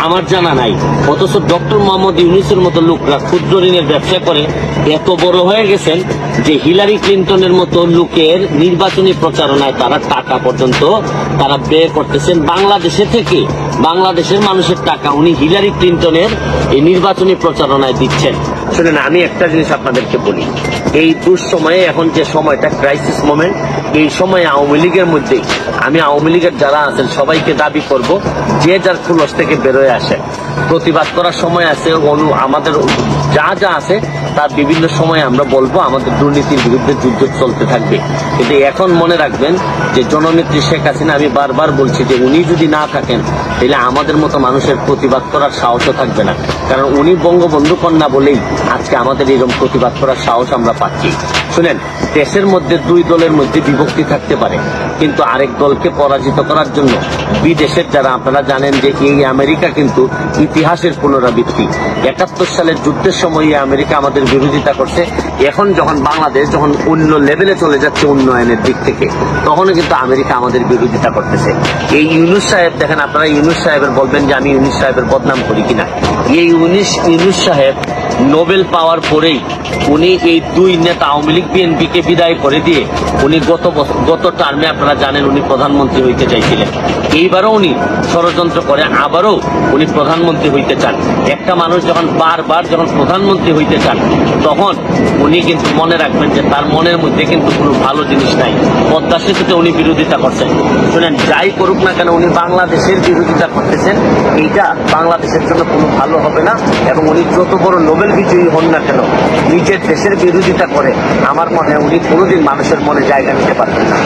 আমার জানা নাই, অথচ ডক্টর মোহাম্মদ ইউনূসের মতো লোকরা ক্ষুদ্র ঋণের ব্যবসা করে এত বড় হয়ে গেছেন যে হিলারি ক্লিন্টনের মতো লোকের নির্বাচনী প্রচারণায় তারা টাকা পর্যন্ত তারা ব্যয় করতেছেন বাংলাদেশে থেকে। বাংলাদেশের মানুষের টাকা উনি হিলারি ক্লিন্টনের এই নির্বাচনী প্রচারণায় দিচ্ছেন। শুনেন, আমি একটা জিনিস আপনাদেরকে বলি, এই দুঃসময়ে এখন যে সময়টা ক্রাইসিস মোমেন্ট, এই সময়ে আওয়ামী লীগের মধ্যে আমি আওয়ামী লীগের যারা আছেন সবাইকে দাবি করব, যে যার খুলস থেকে বেরোয় আসে। প্রতিবাদ করার সময় আছে, আমাদের যা যা আছে তার বিভিন্ন সময়ে আমরা বলবো, আমাদের দুর্নীতির বিরুদ্ধে যুদ্ধ চলতে থাকবে। কিন্তু এখন মনে রাখবেন যে জননেত্রী শেখ হাসিনা, আমি বারবার বলছি যে উনি যদি না থাকেন তাহলে আমাদের মতো মানুষের প্রতিবাদ করার সাহসও থাকবে না। কারণ উনি বঙ্গবন্ধু কন্যা বলেই আজকে আমাদের এরকম প্রতিবাদ করার সাহস আমরা পাচ্ছি। শুনেন, দেশের মধ্যে দুই দলের মধ্যে বিভক্তি থাকতে পারে, কিন্তু আরেক দলকে পরাজিত করার জন্য বিদেশের যারা, আপনারা জানেন যে এই আমেরিকা কিন্তু ইতিহাসের পুনরাবৃত্তি। ৭১ সালের যুদ্ধের সময় আমেরিকা আমাদের বিরোধিতা করছে। এখন যখন বাংলাদেশ যখন অন্য লেভেলে চলে যাচ্ছে উন্নয়নের দিক থেকে, তখনও কিন্তু আমেরিকা আমাদের বিরোধিতা করতেছে। এই ইউনূস সাহেব দেখেন, আপনারা ইউনূস সাহেবের বলবেন যে আমি ইউনূস সাহেবের বদনাম করি কিনা। এই ইউনূস সাহেব নোবেল পাওয়ার পরেই উনি এই দুই নেতা আওয়ামী লীগ বিএনপিকে বিদায় করে দিয়ে উনি গত টার্মে আপনারা জানেন উনি প্রধানমন্ত্রী হইতে চাইছিলেন। এইবারও উনি ষড়যন্ত্র করে আবারও উনি প্রধানমন্ত্রী হইতে চান। একটা মানুষ যখন বারবার যখন প্রধানমন্ত্রী হইতে চান, তখন উনি কিন্তু মনে রাখবেন যে তার মনের মধ্যে কিন্তু কোনো ভালো জিনিস নাই। পদ্মা সেতুতে উনি বিরোধিতা করছেন। শুনেন, যাই করুক না কেন উনি বাংলাদেশের বিরোধিতা করতেছেন, এইটা বাংলাদেশের জন্য কোনো ভালো হবে না। এবং উনি যত বড় নোবেল বিজয়ী হন না কেন, নিজের দেশের বিরোধিতা করে আমার মনে হয় উনি কোনোদিন মানুষের মনে জায়গা নিতে পারবেন না।